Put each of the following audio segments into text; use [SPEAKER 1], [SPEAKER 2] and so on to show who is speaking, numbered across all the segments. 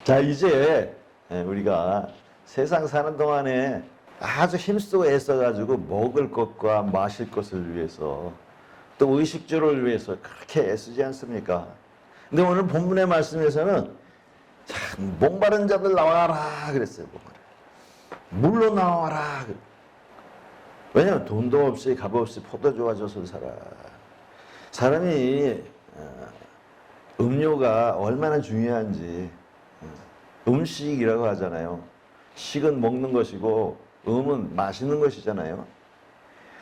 [SPEAKER 1] 자, 이제 우리가 세상 사는 동안에 아주 힘쓰고 애써가지고 먹을 것과 마실 것을 위해서 또 의식주를 위해서 그렇게 애쓰지 않습니까? 근데 오늘 본문의 말씀에서는 참 목마른 자들 나와라 그랬어요. 물로 나와라. 왜냐하면 돈도 없이 값 없이 포도주와 젖을 사라. 사람이 음료가 얼마나 중요한지, 음식이라고 하잖아요. 식은 먹는 것이고 음은 마시는 것이잖아요.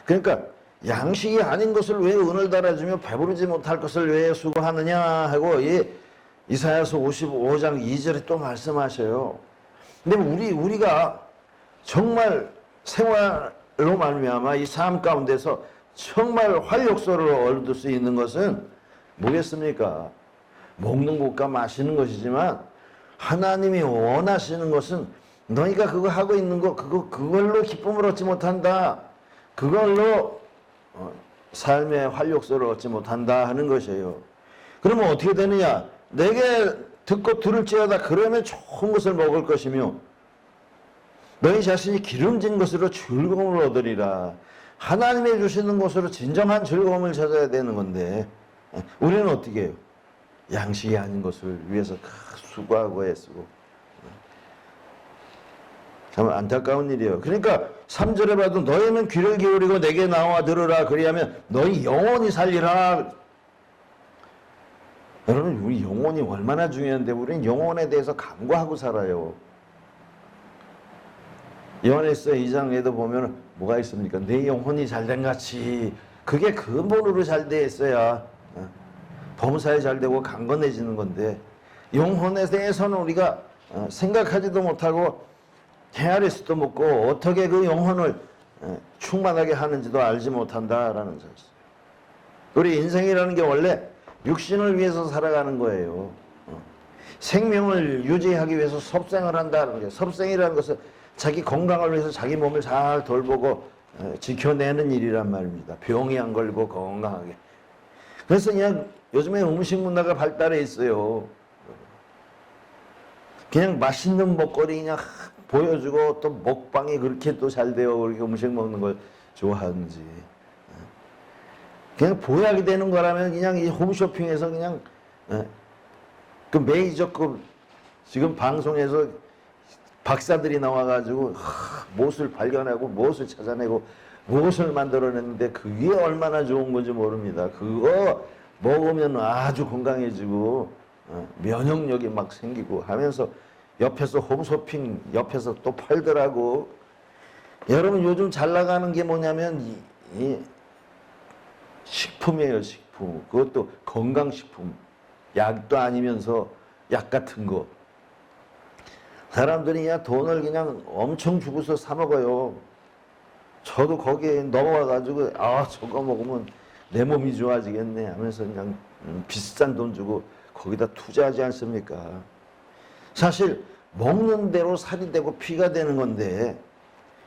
[SPEAKER 1] 그러니까 양식이 아닌 것을 왜 은을 달아주며 배부르지 못할 것을 왜 수고하느냐 하고 이사야서 55장 2절에 또 말씀하셔요. 근데 우리가 정말 생활로 말미암아 이 삶 가운데서 정말 활력소를 얻을 수 있는 것은 뭐겠습니까? 먹는 것과 마시는 것이지만 하나님이 원하시는 것은 너희가 그거 하고 있는 거 그걸로 기쁨을 얻지 못한다. 그걸로 삶의 활력소를 얻지 못한다 하는 것이에요. 그러면 어떻게 되느냐? 내게 듣고 들을지어다 그러면 좋은 것을 먹을 것이며 너희 자신이 기름진 것으로 즐거움을 얻으리라. 하나님이 주시는 것으로 진정한 즐거움을 찾아야 되는 건데 우리는 어떻게 해요? 양식이 아닌 것을 위해서 수고하고 애쓰고 참 안타까운 일이에요. 그러니까 3절에 봐도 너희는 귀를 기울이고 내게 나와 들으라 그리하면 너희 영혼이 살리라. 여러분 우리 영혼이 얼마나 중요한데 우리는 영혼에 대해서 간구하고 살아요. 요한일서 2장에도 보면 뭐가 있습니까? 내 영혼이 잘된 같이 그게 근본으로 잘 돼 있어야 범사에 잘 되고 강건해지는 건데 영혼에 대해서는 우리가 생각하지도 못하고 헤아릴 수도 없고 어떻게 그 영혼을 충만하게 하는지도 알지 못한다라는 사실. 우리 인생이라는 게 원래 육신을 위해서 살아가는 거예요. 생명을 유지하기 위해서 섭생을 한다는 게 섭생이라는 것은 자기 건강을 위해서 자기 몸을 잘 돌보고 지켜내는 일이란 말입니다. 병이 안 걸리고 건강하게. 그래서 그냥 요즘에 음식 문화가 발달해 있어요. 그냥 맛있는 먹거리 그냥 보여주고 또 먹방이 그렇게 또 잘 돼요. 그렇게 음식 먹는 걸 좋아하는지. 그냥 보약이 되는 거라면 그냥 이 홈쇼핑에서 그냥 그 메이저급 지금 방송에서 박사들이 나와가지고 무엇을 발견하고 무엇을 찾아내고 무엇을 만들어냈는데 그게 얼마나 좋은 건지 모릅니다. 그거 먹으면 아주 건강해지고 면역력이 막 생기고 하면서 옆에서 홈쇼핑 옆에서 또 팔더라고. 여러분 요즘 잘 나가는 게 뭐냐면 이 식품이에요. 식품. 그것도 건강식품. 약도 아니면서 약 같은 거. 사람들이 그냥 돈을 그냥 엄청 주고서 사 먹어요. 저도 거기에 넘어와가지고 저거 먹으면 내 몸이 좋아지겠네 하면서 그냥 비싼 돈 주고 거기다 투자하지 않습니까? 사실 먹는 대로 살이 되고 피가 되는 건데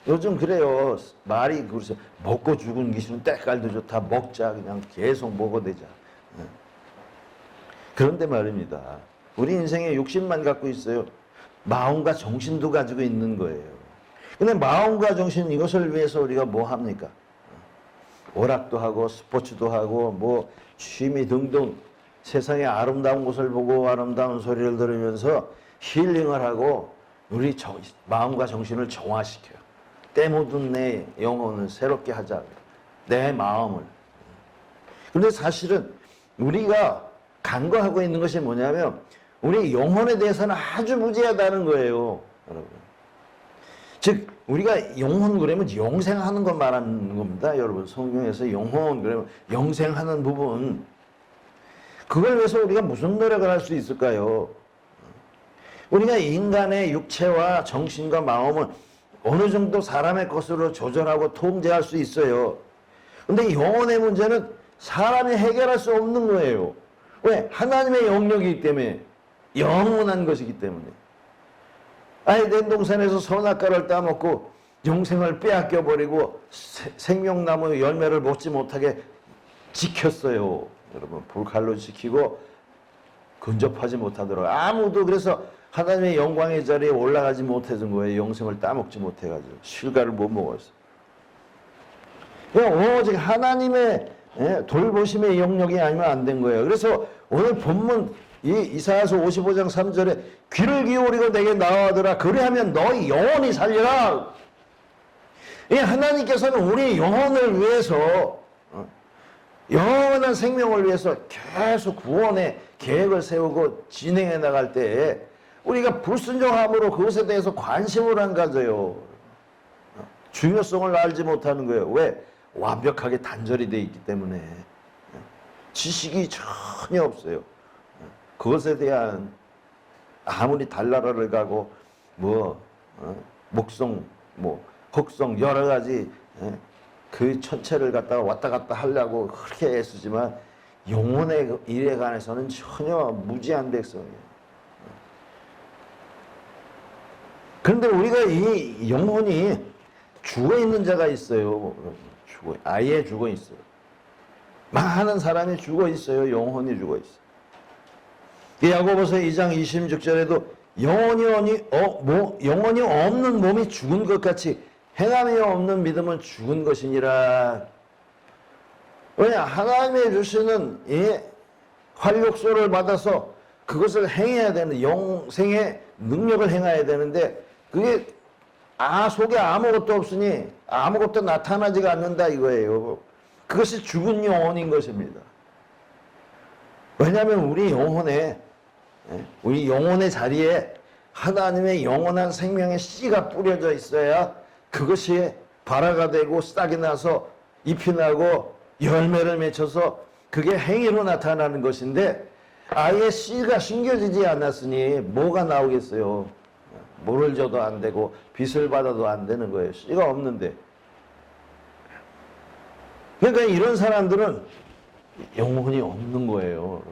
[SPEAKER 1] 요즘 그래요. 말이 그러죠. 먹고 죽은 기수는 때깔도 좋다. 먹자. 그냥 계속 먹어대자. 그런데 말입니다. 우리 인생에 욕심만 갖고 있어요. 마음과 정신도 가지고 있는 거예요. 근데 마음과 정신 이것을 위해서 우리가 뭐 합니까? 오락도 하고 스포츠도 하고 뭐 취미 등등 세상의 아름다운 곳을 보고 아름다운 소리를 들으면서 힐링을 하고 우리 마음과 정신을 정화시켜요. 때 묻은 내 영혼을 새롭게 하자. 내 마음을. 그런데 사실은 우리가 간과하고 있는 것이 뭐냐면 우리 영혼에 대해서는 아주 무지하다는 거예요. 여러분. 즉 우리가 영혼 그러면 영생하는 것 말하는 겁니다. 여러분 성경에서 영혼 그러면 영생하는 부분 그걸 위해서 우리가 무슨 노력을 할 수 있을까요? 우리가 인간의 육체와 정신과 마음은 어느 정도 사람의 것으로 조절하고 통제할 수 있어요. 근데 영혼의 문제는 사람이 해결할 수 없는 거예요. 왜? 하나님의 영역이기 때문에 영원한 것이기 때문에. 에덴 동산에서 선악과를 따먹고 영생을 빼앗겨 버리고 생명나무 열매를 먹지 못하게 지켰어요. 여러분 불칼로 지키고 근접하지 못하도록. 아무도 그래서 하나님의 영광의 자리에 올라가지 못해준 거예요. 영생을 따먹지 못해가지고 실과를 못 먹었어요. 오직 하나님의 돌보심의 영역이 아니면 안 된 거예요. 그래서 오늘 본문 이사야서 55장 3절에 귀를 기울이고 내게 나아오더라. 그리하면 너희 영혼이 살리라. 하나님께서는 우리 영혼을 위해서 영원한 생명을 위해서 계속 구원의 계획을 세우고 진행해 나갈 때 우리가 불순종함으로 그것에 대해서 관심을 안 가져요. 중요성을 알지 못하는 거예요. 왜? 완벽하게 단절이 되어 있기 때문에 지식이 전혀 없어요. 그것에 대한 아무리 달나라를 가고 목성 흑성 여러 가지 그 천체를 갖다가 왔다 갔다 하려고 그렇게 애쓰지만 영혼의 일에 관해서는 전혀 무지한 백성이에요. 그런데 우리가 이 영혼이 죽어있는 자가 있어요. 아예 죽어있어요. 많은 사람이 죽어있어요. 영혼이 죽어있어요. 야고보서 2장 26절에도 영혼이 없는 몸이 죽은 것 같이 행함이 없는 믿음은 죽은 것이니라. 왜냐? 하나님의 주시는 이 활력소를 받아서 그것을 행해야 되는 영생의 능력을 행해야 되는데 그게 속에 아무것도 없으니 아무것도 나타나지가 않는다 이거예요. 그것이 죽은 영혼인 것입니다. 왜냐하면 우리 영혼의 자리에 하나님의 영원한 생명의 씨가 뿌려져 있어야 그것이 발화가 되고 싹이 나서 잎이 나고 열매를 맺혀서 그게 행위로 나타나는 것인데 아예 씨가 심겨지지 않았으니 뭐가 나오겠어요. 물을 줘도 안 되고 빛을 받아도 안 되는 거예요. 씨가 없는데. 그러니까 이런 사람들은 영혼이 없는 거예요.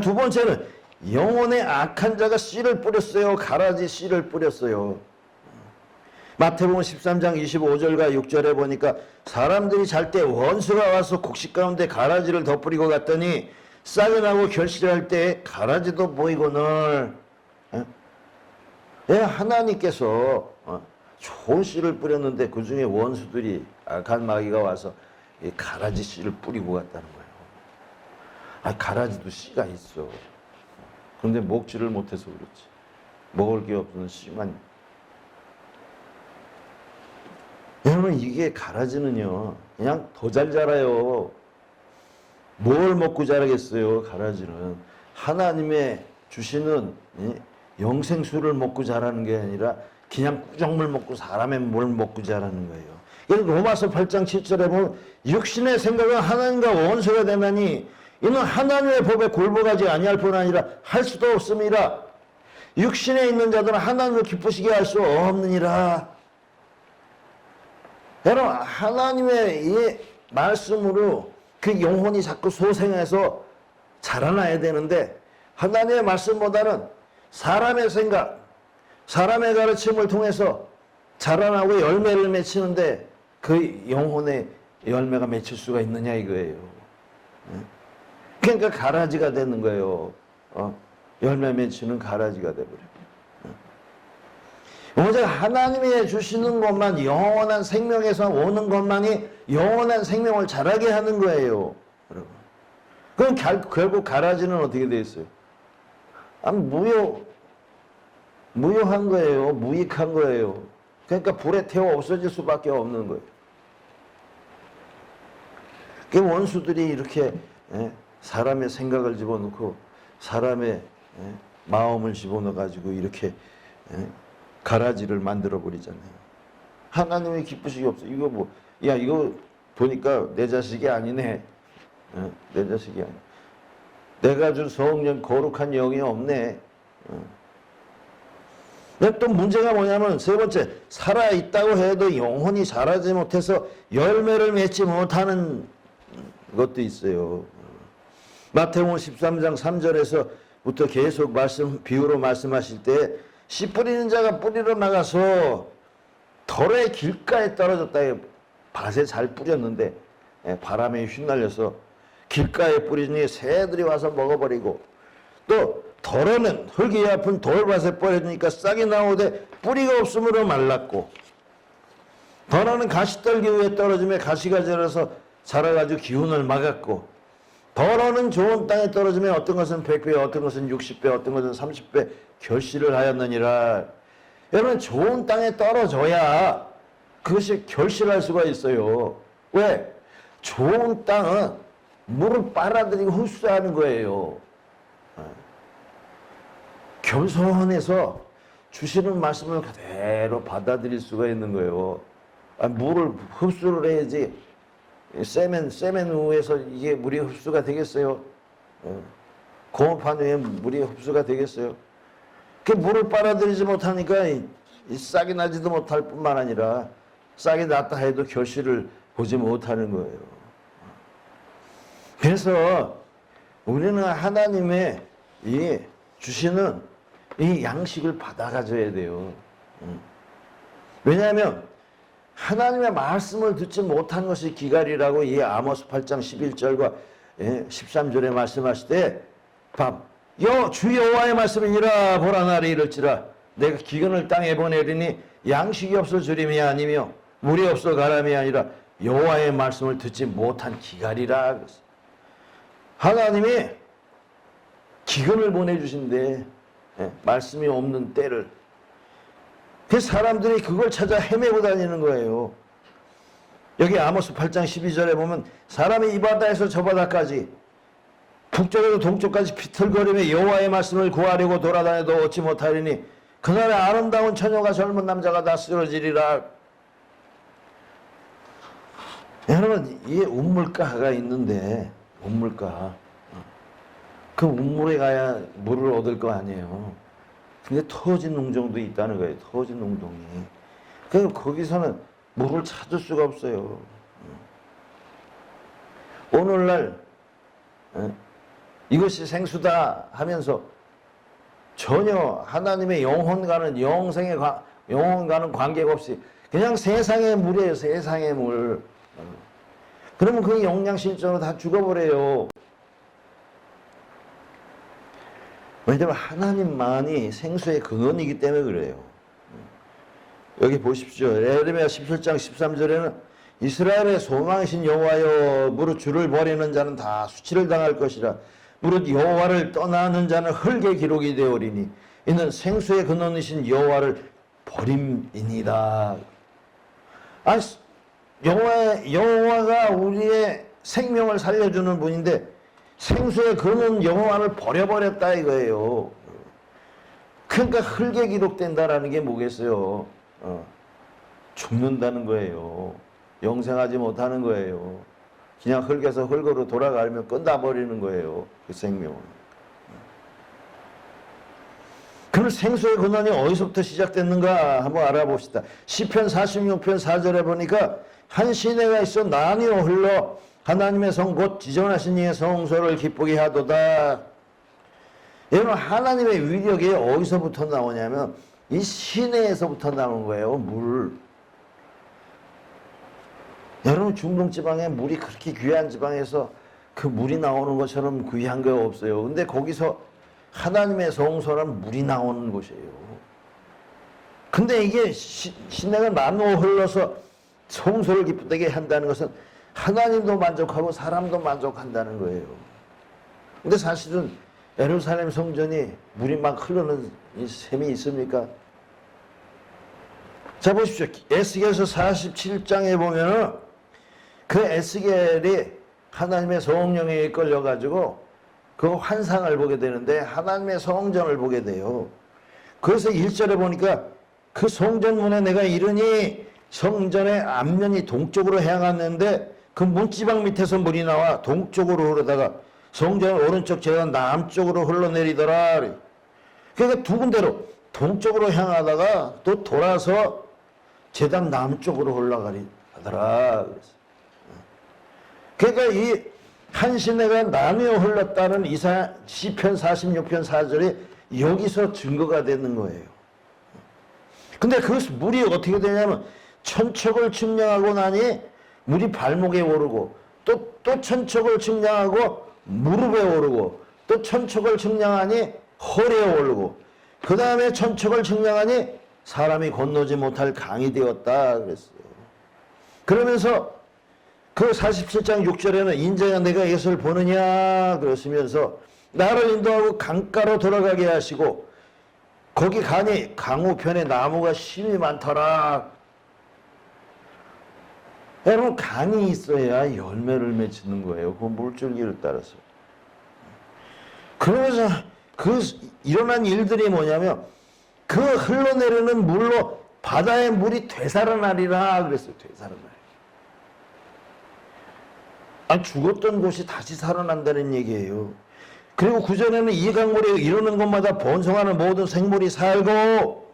[SPEAKER 1] 두 번째는 영혼의 악한 자가 씨를 뿌렸어요. 가라지 씨를 뿌렸어요. 마태복음 13장 25절과 6절에 보니까 사람들이 잘 때 원수가 와서 곡식 가운데 가라지를 덧뿌리고 갔더니 싹이 나고 결실할 때 가라지도 보이거늘. 하나님께서 좋은 씨를 뿌렸는데 그 중에 원수들이 악한 마귀가 와서 가라지 씨를 뿌리고 갔다는 거예요. 가라지도 씨가 있어. 그런데 먹지를 못해서 그렇지. 먹을 게 없는 씨만. 여러분 이게 가라지는요 그냥 더 잘 자라요. 뭘 먹고 자라겠어요. 가라지는 하나님의 주시는 영생수를 먹고 자라는 게 아니라 그냥 꾸정물 먹고 사람의 뭘 먹고 자라는 거예요. 그래서 로마서 8장 7절에 보면 육신의 생각은 하나님과 원수가 되나니 이는 하나님의 법에 굴복하지 아니할 뿐 아니라 할 수도 없음이라. 육신에 있는 자들은 하나님을 기쁘시게 할 수 없느니라. 여러분 하나님의 이 말씀으로 그 영혼이 자꾸 소생해서 자라나야 되는데 하나님의 말씀보다는 사람의 생각, 사람의 가르침을 통해서 자라나고 열매를 맺히는데 그 영혼의 열매가 맺힐 수가 있느냐 이거예요. 그러니까 가라지가 되는 거예요. 열매 맺히는 가라지가 되버려요. 오직 하나님이 주시는 것만 영원한 생명에서 오는 것만이 영원한 생명을 자라게 하는 거예요. 여러분. 그럼 결국 가라지는 어떻게 돼 있어요? 무효한 거예요. 무익한 거예요. 그러니까 불에 태워 없어질 수밖에 없는 거예요. 그 원수들이 이렇게 사람의 생각을 집어넣고 사람의 마음을 집어넣어 가지고 이렇게 가라지를 만들어 버리잖아요. 하나님이 기쁘시기 없어. 이거 보니까 내 자식이 아니네. 내 자식이 아니야. 내가 준 성령 거룩한 영이 없네. 또 문제가 뭐냐면 세 번째, 살아있다고 해도 영혼이 자라지 못해서 열매를 맺지 못하는 것도 있어요. 마태복음 13장 3절에서부터 계속 비유로 말씀하실 때 씨 뿌리는 자가 뿌리러 나가서 덜의 길가에 떨어졌다. 밭에 잘 뿌렸는데 바람에 휘날려서 길가에 뿌리니 새들이 와서 먹어버리고 또 덜어는 흙이 아픈 돌밭에 버려지니까 싹이 나오되 뿌리가 없으므로 말랐고, 덜어는 가시떨기 위에 떨어지며 가시가 자라서 자라가지고 기운을 막았고, 덜어는 좋은 땅에 떨어지면 어떤 것은 100배, 어떤 것은 60배, 어떤 것은 30배 결실을 하였느니라. 여러분, 좋은 땅에 떨어져야 그것이 결실할 수가 있어요. 왜? 좋은 땅은 물을 빨아들이고 흡수하는 거예요. 겸손해서 주시는 말씀을 그대로 받아들일 수가 있는 거예요. 물을 흡수를 해야지 세면 후에서 이게 물이 흡수가 되겠어요? 공업한 후에 물이 흡수가 되겠어요? 그 물을 빨아들이지 못하니까 이 싹이 나지도 못할 뿐만 아니라 싹이 났다 해도 결실을 보지 못하는 거예요. 그래서 우리는 하나님의 이 주시는 이 양식을 받아 가져야 돼요. 왜냐하면 하나님의 말씀을 듣지 못한 것이 기갈이라고 이 아모스 8장 11절과 13절에 말씀하실 때, 주 여호와의 말씀이니라. 보라 나를 이를지라. 내가 기근을 땅에 보내리니 양식이 없어 주림이 아니며 물이 없어 가람이 아니라 여호와의 말씀을 듣지 못한 기갈이라. 하나님이 기근을 보내주신대. 말씀이 없는 때를. 그 사람들이 그걸 찾아 헤매고 다니는 거예요. 여기 아모스 8장 12절에 보면 사람이 이 바다에서 저 바다까지 북쪽에서 동쪽까지 비틀거리며 여호와의 말씀을 구하려고 돌아다녀도 얻지 못하리니 그날에 아름다운 처녀가 젊은 남자가 다 쓰러지리라. 여러분, 이 운물가가 있는데, 운물가, 그 운물에 가야 물을 얻을 거 아니에요. 근데 터진 농정도 있다는 거예요. 터진 농동이. 그래서 거기서는 물을 찾을 수가 없어요. 오늘날 이것이 생수다 하면서 전혀 하나님의 영혼과는 영혼과는 관계가 없이 그냥 세상의 물이에요. 세상의 물. 그러면 그 영양실조로 다 죽어버려요. 왜냐하면 하나님만이 생수의 근원이기 때문에 그래요. 여기 보십시오. 예레미야 17장 13절에는 이스라엘의 소망이신 여호와여, 무릇 주를 버리는 자는 다 수치를 당할 것이라. 무릇 여호와를 떠나는 자는 흙의 기록이 되오리니 이는 생수의 근원이신 여호와를 버림이니라. 여호와가 우리의 생명을 살려주는 분인데 생수의 근원 여호와를 버려버렸다 이거예요. 그러니까 흙에 기록된다라는 게 뭐겠어요? 죽는다는 거예요. 영생하지 못하는 거예요. 그냥 흙에서 흙으로 돌아가면 끝나버리는 거예요. 그 생명은. 그럼 생수의 근원이 어디서부터 시작됐는가 한번 알아봅시다. 시편 46편 4절에 보니까 한 시내가 있어 나뉘어 흘러 하나님의 성 곧 지존하신 이의 성소를 기쁘게 하도다. 여러분, 하나님의 위력이 어디서부터 나오냐면 이 시내에서부터 나오는 거예요. 물. 여러분, 중동지방에 물이 그렇게 귀한 지방에서 그 물이 나오는 것처럼 귀한 거 없어요. 근데 거기서 하나님의 성소란 물이 나오는 곳이에요. 근데 이게 시내가 나누어 흘러서 성소를 기쁘게 한다는 것은 하나님도 만족하고 사람도 만족한다는 거예요. 근데 사실은 예루살렘 성전이 물이 막 흐르는 이 셈이 있습니까? 자, 보십시오. 에스겔서 47장에 보면은 그 에스겔이 하나님의 성령에 이끌려가지고 그 환상을 보게 되는데 하나님의 성전을 보게 돼요. 그래서 1절에 보니까 그 성전문에 내가 이르니 성전의 앞면이 동쪽으로 향하는데 그 문지방 밑에서 물이 나와 동쪽으로 흐르다가 성전 오른쪽 제가 남쪽으로 흘러내리더라. 그러니까 두 군데로 동쪽으로 향하다가 또 돌아서 제단 남쪽으로 흘러가더라. 그러니까 이 한 시내가 나뉘어 흘렀다는 시편 46편 4절이 여기서 증거가 되는 거예요. 근데 그 물이 어떻게 되냐면 천척을 측량하고 나니 물이 발목에 오르고 또 천척을 측량하고 무릎에 오르고 또 천척을 측량하니 허리에 오르고 그 다음에 천척을 측량하니 사람이 건너지 못할 강이 되었다 그랬어요. 그러면서 그 47장 6절에는 인자야 내가 이것을 보느냐 그러시면서 나를 인도하고 강가로 돌아가게 하시고 거기 가니 강우편에 나무가 심이 많더라. 여러분 강이 있어야 열매를 맺히는 거예요. 그 물줄기를 따라서. 그러면서 그 일어난 일들이 뭐냐면 그 흘러내리는 물로 바다의 물이 되살아나리라 그랬어요. 되살아나리. 아니 죽었던 곳이 다시 살아난다는 얘기예요. 그리고 구절에는 이 강물이 이르는 곳마다 번성하는 모든 생물이 살고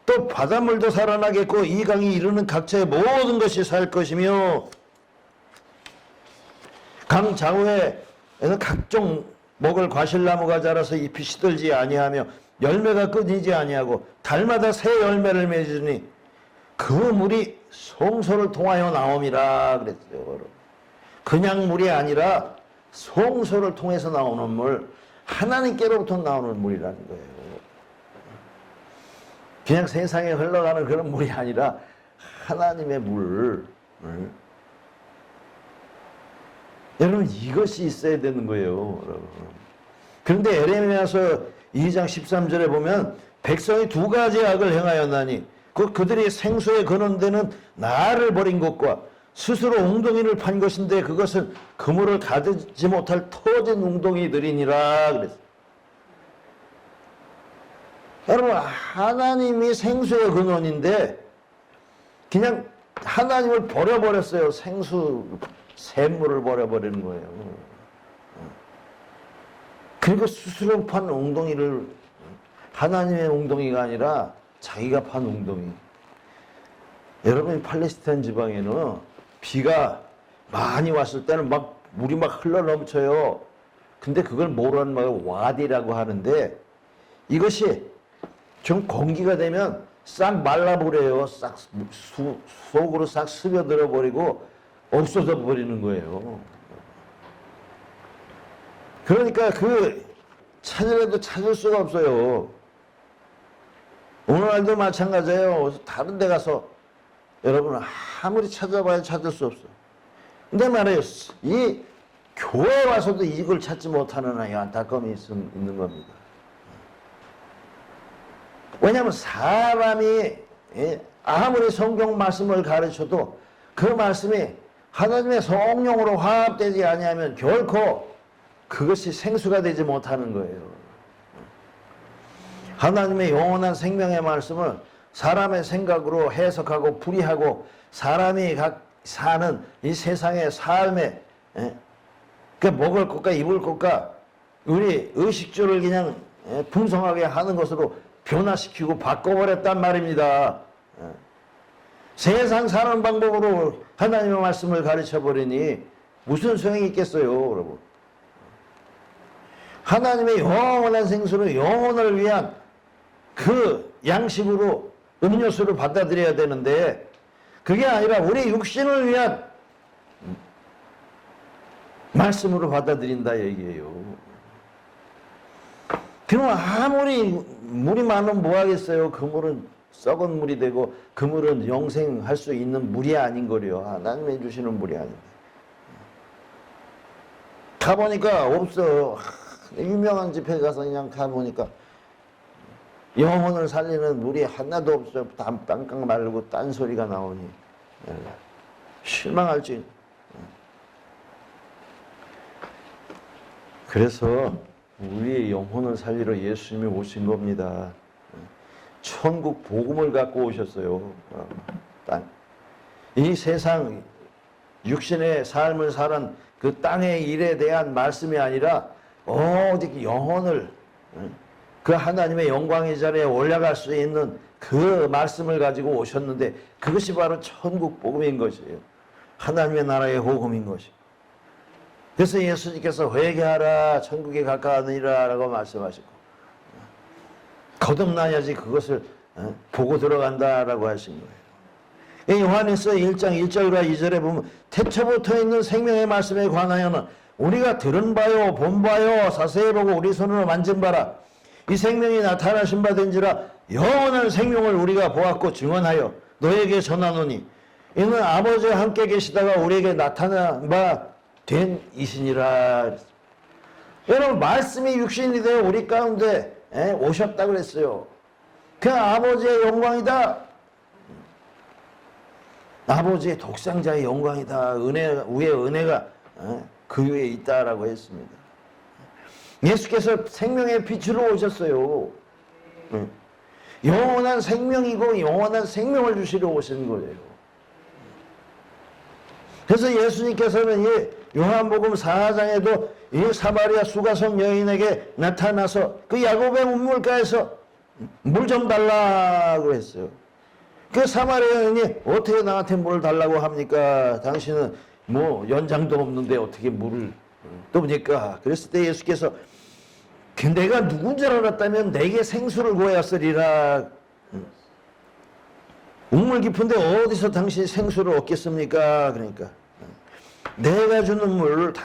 [SPEAKER 1] 또 바닷물도 살아나겠고 이 강이 이르는 각처의 모든 것이 살 것이며 강 좌우에는 각종 먹을 과실나무가 자라서 잎이 시들지 아니하며 열매가 끊이지 아니하고 달마다 새 열매를 맺으니 그 물이 송소를 통하여 나옴이라 그랬어요. 그냥 물이 아니라 송소를 통해서 나오는 물, 하나님께로부터 나오는 물이라는 거예요. 그냥 세상에 흘러가는 그런 물이 아니라 하나님의 물. 여러분 이것이 있어야 되는 거예요. 여러분. 그런데 에레미야서 2장 13절에 보면 백성이 두 가지 악을 행하였나니 그들이 생수에 거는 데는 나를 버린 것과 스스로 웅덩이를 판 것인데 그것은 그물을 가두지 못할 터진 웅덩이들이니라 그랬어요. 여러분 하나님이 생수의 근원인데 그냥 하나님을 버려버렸어요. 생수 샘물을 버려버리는 거예요. 그리고 스스로 판 웅덩이를 하나님의 웅덩이가 아니라 자기가 판 웅덩이. 여러분 팔레스타인 지방에는 비가 많이 왔을 때는 막 물이 막 흘러 넘쳐요. 근데 그걸 뭐라는 말이에요? 와디라고 하는데 이것이 좀 공기가 되면 싹 말라버려요. 싹 속으로 싹 스며들어 버리고 없어져 버리는 거예요. 그러니까 그 찾으려도 찾을 수가 없어요. 오늘날도 마찬가지예요. 다른 데 가서 여러분 아무리 찾아봐야 찾을 수 없어. 근데 말이에요. 이 교회 와서도 이걸 찾지 못하는 안타까움이 있는 겁니다. 왜냐하면 사람이 아무리 성경 말씀을 가르쳐도 그 말씀이 하나님의 성령으로 화합되지 아니하면 결코 그것이 생수가 되지 못하는 거예요. 하나님의 영원한 생명의 말씀을 사람의 생각으로 해석하고 풀이하고 사람이 사는 이 세상의 삶에 그 먹을 것과 입을 것과 우리 의식주를 그냥 풍성하게 하는 것으로 변화시키고 바꿔버렸단 말입니다. 세상 사는 방법으로 하나님의 말씀을 가르쳐버리니 무슨 소용이 있겠어요, 여러분. 하나님의 영원한 생수로 영혼을 위한 그 양식으로 음료수를 받아들여야 되는데 그게 아니라 우리 육신을 위한 말씀으로 받아들인다 얘기예요. 그럼 아무리 물이 많으면 뭐 하겠어요? 그 물은 썩은 물이 되고 그 물은 영생할 수 있는 물이 아닌 거래요. 하나님이 주시는 물이 아닌데. 가보니까 없어. 유명한 집회 가서 그냥 가보니까 영혼을 살리는 물이 하나도 없어요. 땅땅 말고 딴소리가 나오니 실망할지. 그래서 우리의 영혼을 살리러 예수님이 오신 겁니다. 천국 복음을 갖고 오셨어요. 이 세상 육신의 삶을 사는 그 땅의 일에 대한 말씀이 아니라 오직 영혼을 그 하나님의 영광의 자리에 올라갈 수 있는 그 말씀을 가지고 오셨는데 그것이 바로 천국 복음인 것이에요. 하나님의 나라의 복음인 것이에요. 그래서 예수님께서 회개하라 천국에 가까우니라 라고 말씀하시고 거듭나야지 그것을 보고 들어간다라고 하신 거예요. 이 요한일서 1장 1절과 2절에 보면 태초부터 있는 생명의 말씀에 관하여는 우리가 들은 바요 본 바요 자세히 보고 우리 손으로 만진 바라 이 생명이 나타나신 바 된지라 영원한 생명을 우리가 보았고 증언하여 너에게 전하노니 이는 아버지와 함께 계시다가 우리에게 나타난 바 된 이시니라. 여러분, 말씀이 육신이 되어 우리 가운데 오셨다 그랬어요. 그 아버지의 영광이다. 아버지의 독생자의 영광이다. 위에 은혜가 그 위에 있다라고 했습니다. 예수께서 생명의 빛으로 오셨어요. 영원한 생명이고 영원한 생명을 주시러 오신 거예요. 그래서 예수님께서는 이 요한복음 4장에도 이 사마리아 수가성 여인에게 나타나서 그 야곱의 문물가에서 물 좀 달라고 했어요. 그 사마리아 여인이 어떻게 나한테 물을 달라고 합니까? 당신은 뭐 연장도 없는데 어떻게 물을 떠보니까. 그랬을 때 예수께서 내가 누군 줄 알았다면 내게 생수를 구하였으리라. 우물 깊은데 어디서 당신이 생수를 얻겠습니까? 그러니까 내가 주는 물을 다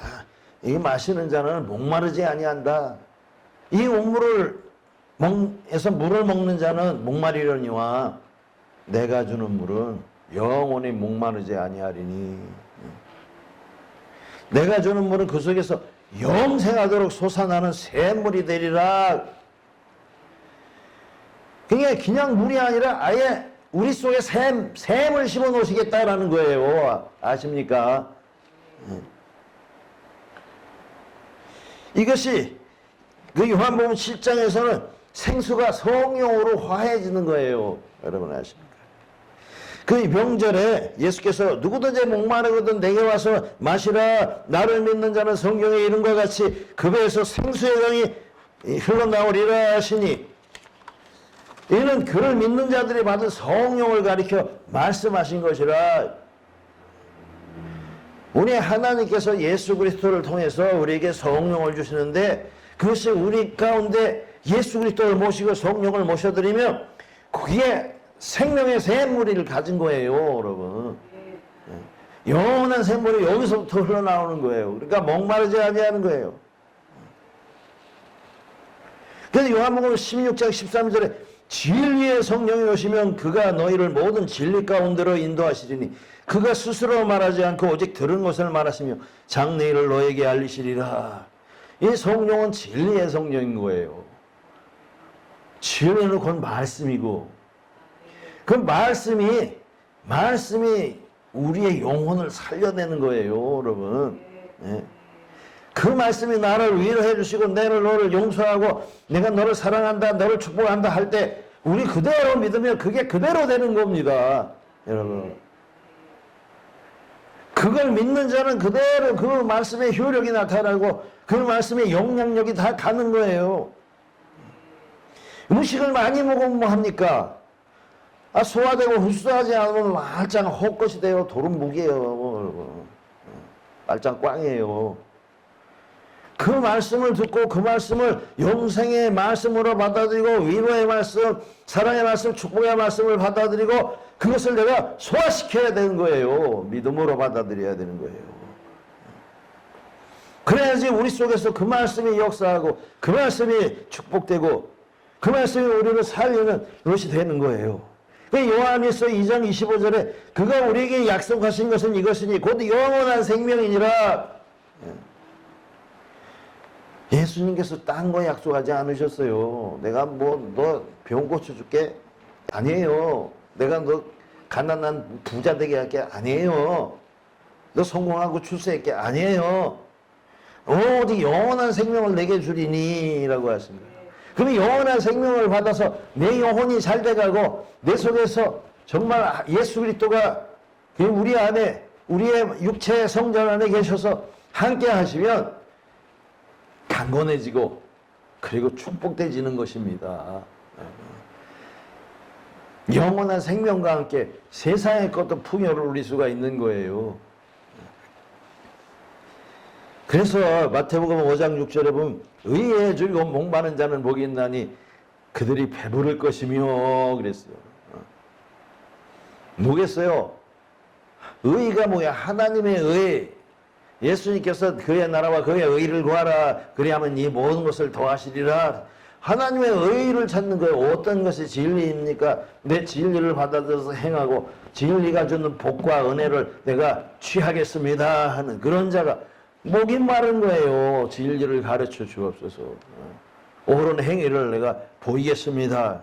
[SPEAKER 1] 마시는 자는 목마르지 아니한다. 이 우물을 에서 물을 먹는 자는 목마리려니와 내가 주는 물은 영원히 목마르지 아니하리니. 내가 주는 물은 그 속에서 영생하도록 솟아나는 샘물이 되리라. 그냥 물이 아니라 아예 우리 속에 샘을 심어 놓으시겠다라는 거예요. 아십니까? 이것이 그 요한복음 7장에서는 생수가 성령으로 화해지는 거예요. 여러분 아십니까? 그 명절에 예수께서 누구든지 목마르거든 내게 와서 마시라. 나를 믿는 자는 성경의 이름과 같이 그 배에서 생수의 강이 흘러나오리라 하시니, 이는 그를 믿는 자들이 받은 성령을 가리켜 말씀하신 것이라. 우리 하나님께서 예수 그리스도를 통해서 우리에게 성령을 주시는데, 그것이 우리 가운데 예수 그리스도를 모시고 성령을 모셔드리면 그게 생명의 샘물을 가진 거예요, 여러분. 영원한 샘물이 여기서부터 흘러나오는 거예요. 그러니까 목마르지 아니하는 거예요. 그래서 요한복음 16장 13절에 진리의 성령이 오시면 그가 너희를 모든 진리 가운데로 인도하시리니 그가 스스로 말하지 않고 오직 들은 것을 말하시며 장래일을 너에게 알리시리라. 이 성령은 진리의 성령인 거예요. 진리는 곧 말씀이고, 그 말씀이 우리의 영혼을 살려내는 거예요, 여러분. 네. 그 말씀이 나를 위로해 주시고 너를 용서하고 내가 너를 사랑한다, 너를 축복한다 할 때 우리 그대로 믿으면 그게 그대로 되는 겁니다, 여러분. 그걸 믿는 자는 그대로 그 말씀의 효력이 나타나고 그 말씀의 영향력이 다 가는 거예요. 음식을 많이 먹으면 뭐 합니까? 소화되고 흡수하지 않으면 말짱 헛것이 돼요. 도루묵이에요. 말짱 꽝이에요. 그 말씀을 듣고 그 말씀을 영생의 말씀으로 받아들이고 위로의 말씀, 사랑의 말씀, 축복의 말씀을 받아들이고 그것을 내가 소화시켜야 되는 거예요. 믿음으로 받아들여야 되는 거예요. 그래야지 우리 속에서 그 말씀이 역사하고 그 말씀이 축복되고 그 말씀이 우리를 살리는 것이 되는 거예요. 요한일서 2장 25절에 그가 우리에게 약속하신 것은 이것이니 곧 영원한 생명이니라. 예수님께서 딴 거 약속하지 않으셨어요. 내가 너 병 고쳐줄게? 아니에요. 내가 너 가난한 부자 되게 할게? 아니에요. 너 성공하고 출세할게? 아니에요. 어디 영원한 생명을 내게 주리니? 라고 하십니다. 그럼 영원한 생명을 받아서 내 영혼이 잘 돼가고 내 속에서 정말 예수 그리스도가 우리 안에 우리의 육체의 성전 안에 계셔서 함께 하시면 강건해지고 그리고 축복되지는 것입니다. 영원한 생명과 함께 세상의 것도 풍요를 누릴 수가 있는 거예요. 그래서 마태복음 5장 6절에 보면 의에 즐거운 목마른 자는 복이 있나니 그들이 배부를 것이며 그랬어요. 뭐겠어요? 의가 뭐야? 하나님의 의. 예수님께서 그의 나라와 그의 의를 구하라. 그리하면 이 모든 것을 더하시리라. 하나님의 의의를 찾는 거예요. 어떤 것이 진리입니까? 내 진리를 받아들여서 행하고 진리가 주는 복과 은혜를 내가 취하겠습니다 하는 그런 자가 목이 마른 거예요. 진리를 가르쳐 주옵소서. 옳은 행위를 내가 보이겠습니다.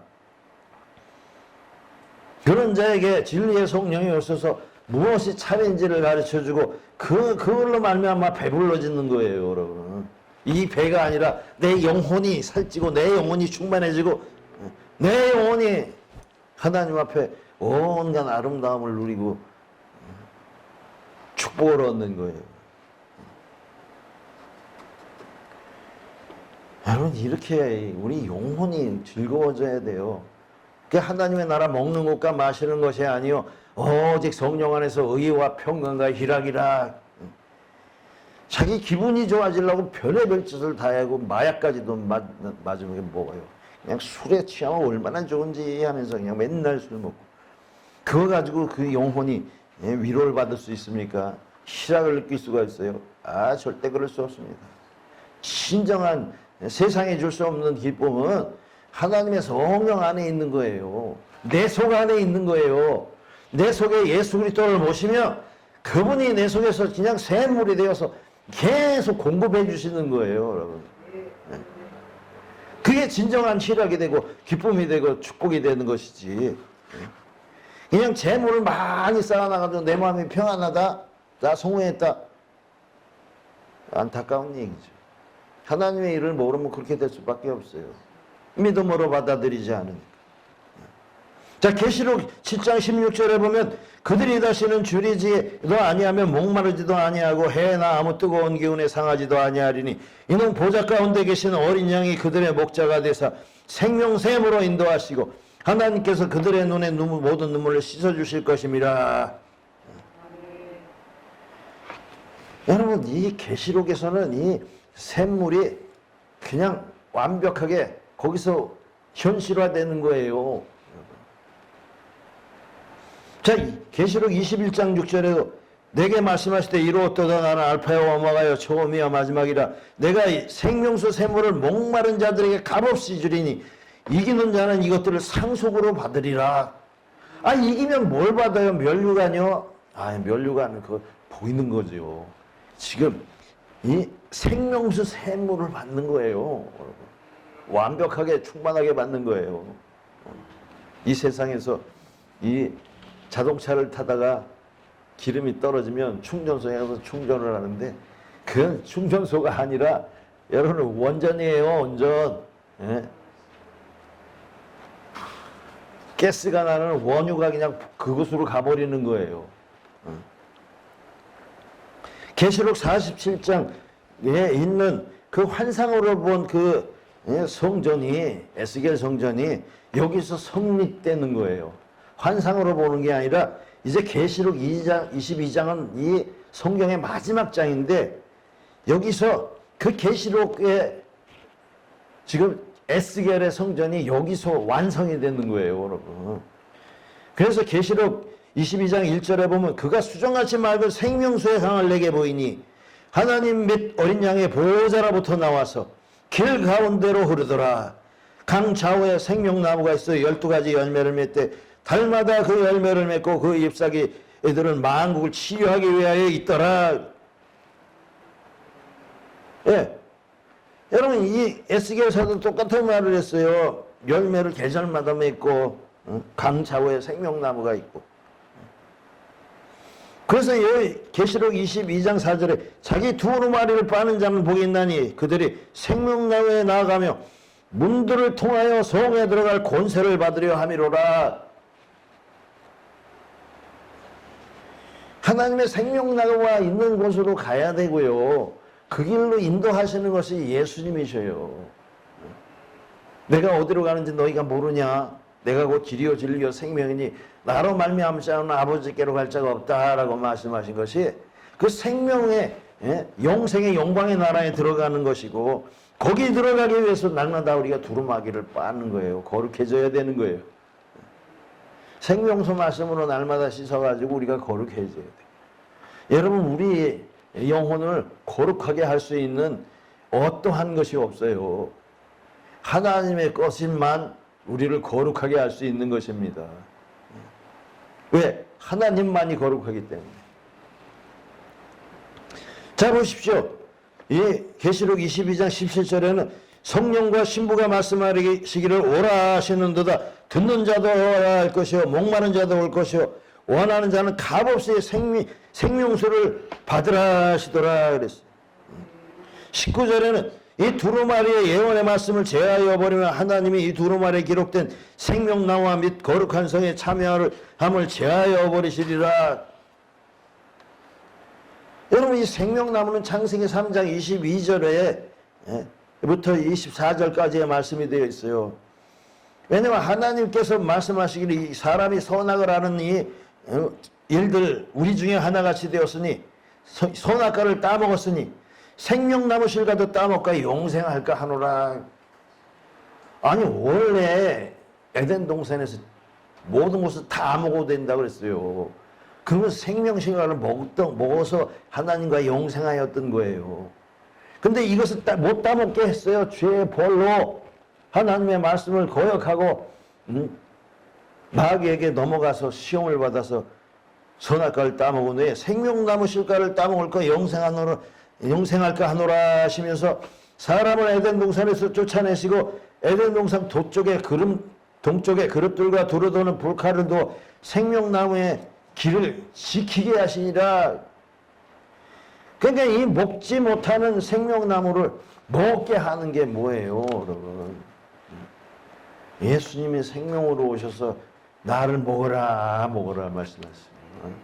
[SPEAKER 1] 그런 자에게 진리의 성령이 오셔서 무엇이 참인지를 가르쳐주고 그걸로 말미암아 배불러지는 거예요, 여러분. 이 배가 아니라 내 영혼이 살찌고 내 영혼이 충만해지고 내 영혼이 하나님 앞에 온갖 아름다움을 누리고 축복을 얻는 거예요. 여러분, 이렇게 우리 영혼이 즐거워져야 돼요. 그 하나님의 나라 먹는 것과 마시는 것이 아니요 오직 성령 안에서 의와 평강과 희락이라. 자기 기분이 좋아지려고 별의별 짓을 다 하고 마약까지도 맞으면 게 뭐예요. 그냥 술에 취하면 얼마나 좋은지 하면서 그냥 맨날 술 먹고 그거 가지고 그 영혼이 위로를 받을 수 있습니까? 희락을 느낄 수가 있어요? 절대 그럴 수 없습니다. 진정한 세상에 줄 수 없는 기쁨은 하나님의 성령 안에 있는 거예요. 내 속 안에 있는 거예요. 내 속에 예수 그리스도를 모시면 그분이 내 속에서 그냥 샘물이 되어서 계속 공급해 주시는 거예요, 여러분. 그게 진정한 희락이 되고 기쁨이 되고 축복이 되는 것이지. 그냥 재물을 많이 쌓아나가도 내 마음이 평안하다, 나 성공했다, 안타까운 얘기죠. 하나님의 일을 모르면 그렇게 될 수밖에 없어요. 믿음으로 받아들이지 않으니까. 자, 계시록 7장 16절에 보면 그들이 다시는 줄이지도 아니하며 목마르지도 아니하고 해나 아무 뜨거운 기운에 상하지도 아니하리니 이는 보좌 가운데 계신 어린 양이 그들의 목자가 되사 생명샘으로 인도하시고 하나님께서 그들의 눈에 모든 눈물을 씻어주실 것임이라. 여러분, 이 계시록에서는 이 샘물이 그냥 완벽하게 거기서 현실화되는 거예요. 자, 계시록 21장 6절에도 내게 말씀하시되 이루었도다 나는 알파요 오메가요 처음이요 마지막이라 내가 생명수 샘물을 목마른 자들에게 값없이 주리니 이기는 자는 이것들을 상속으로 받으리라. 이기면 뭘 받아요? 면류관이요? 면류관은 그거 보이는 거죠. 지금 이 생명수 샘물을 받는 거예요. 완벽하게 충만하게 받는 거예요. 이 세상에서 이 자동차를 타다가 기름이 떨어지면 충전소에 가서 충전을 하는데 그건 충전소가 아니라 여러분 원전이에요. 원전. 가스가 나는 원유가 그냥 그곳으로 가버리는 거예요. 계시록 47장에 있는 그 환상으로 본 그 성전이 에스겔 성전이 여기서 성립되는 거예요. 환상으로 보는 게 아니라 이제 계시록 22장은 이 성경의 마지막 장인데 여기서 그 계시록의 지금 에스겔의 성전이 여기서 완성이 되는 거예요, 여러분. 그래서 계시록 22장 1절에 보면 그가 수정같이 맑은 생명수의 강을 내게 보이니 하나님 및 어린 양의 보호자로부터 나와서 길 가운데로 흐르더라. 강 좌우에 생명나무가 있어 12가지 열매를 맺되 달마다 그 열매를 맺고 그 잎사귀 애들은 만국을 치유하기 위하여 있더라. 여러분, 이 에스겔서도 똑같은 말을 했어요. 열매를 계절마다 맺고 강 좌우에 생명나무가 있고. 그래서 여기 계시록 22장 4절에 자기 두루마리를 빠는 자는 복이 있나니 그들이 생명나무에 나아가며 문들을 통하여 성에 들어갈 권세를 받으려 함이로라. 하나님의 생명나무가 있는 곳으로 가야 되고요. 그 길로 인도하시는 것이 예수님이셔요. 내가 어디로 가는지 너희가 모르냐? 내가 곧 길이요 진리요 생명이니 나로 말미암지 않은 아버지께로 갈 자가 없다라고 말씀하신 것이 그 생명의 영생의 영광의 나라에 들어가는 것이고 거기 들어가기 위해서 날마다 우리가 두루마기를 빠는 거예요. 거룩해져야 되는 거예요. 생명수 말씀으로 날마다 씻어가지고 우리가 거룩해져야 돼요. 여러분, 우리 영혼을 거룩하게 할 수 있는 어떠한 것이 없어요. 하나님의 것임만 우리를 거룩하게 할 수 있는 것입니다. 왜? 하나님만이 거룩하기 때문에. 자, 보십시오. 이 계시록 22장 17절에는 성령과 신부가 말씀하시기를 오라 하시는도다. 듣는 자도 오라 할 것이요 목마른 자도 올 것이요 원하는 자는 값없이 생명수를 받으라 하시더라 그랬어요. 19절에는 이 두루마리의 예언의 말씀을 제하여 버리면 하나님이 이 두루마리에 기록된 생명나무와 및 거룩한 성에 참여함을 제하여 버리시리라. 여러분, 이 생명나무는 창세기 3장 22절에 부터 24절까지의 말씀이 되어 있어요. 왜냐하면 하나님께서 말씀하시기를 이 사람이 선악을 하는 이 일들 우리 중에 하나같이 되었으니 선악과를 따먹었으니 생명나무 실과도 따먹고 용생할까 하노라. 아니 원래 에덴 동산에서 모든 것을 다 먹어도 된다고 그랬어요. 그러면 생명실과를 먹어서 하나님과 용생하였던 거예요. 근데 이것을 못 따먹게 했어요. 죄의 벌로 하나님의 말씀을 거역하고 마귀에게 넘어가서 시험을 받아서 선악과를 따먹은 후에 생명나무 실과를 따먹을 거 용생할까 하노라 하시면서 사람을 에덴 동산에서 쫓아내시고 에덴 동산 동쪽에 그릇들과 두루도는 불칼을 두어 생명나무의 길을 지키게 하시니라. 그러니까 이 먹지 못하는 생명나무를 먹게 하는 게 뭐예요, 여러분? 예수님이 생명으로 오셔서 나를 먹어라 말씀하셨어요.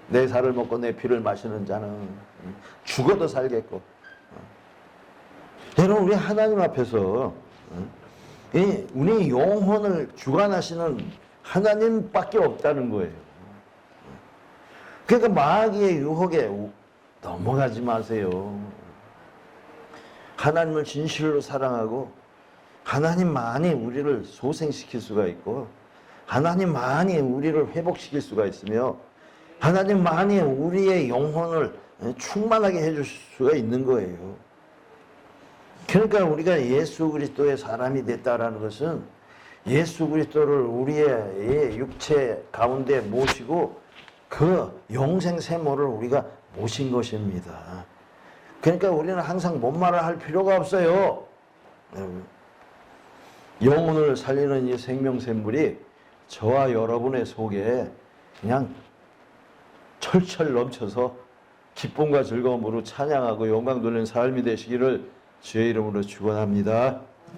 [SPEAKER 1] 내 살을 먹고 내 피를 마시는 자는 죽어도 살겠고. 여러분, 우리 하나님 앞에서 우리 영혼을 주관하시는 하나님밖에 없다는 거예요. 그러니까 마귀의 유혹에 넘어가지 마세요. 하나님을 진실로 사랑하고 하나님만이 우리를 소생시킬 수가 있고 하나님만이 우리를 회복시킬 수가 있으며 하나님만이 우리의 영혼을 충만하게 해줄 수가 있는 거예요. 그러니까 우리가 예수 그리스도의 사람이 됐다라는 것은 예수 그리스도를 우리의 육체 가운데 모시고 그 영생 세모를 우리가 모신 것입니다. 그러니까 우리는 항상 뭔 말을 할 필요가 없어요. 영혼을 살리는 이 생명샘물이 저와 여러분의 속에 그냥 철철 넘쳐서 기쁨과 즐거움으로 찬양하고 영광 돌리는 삶이 되시기를 주의 이름으로 축원합니다.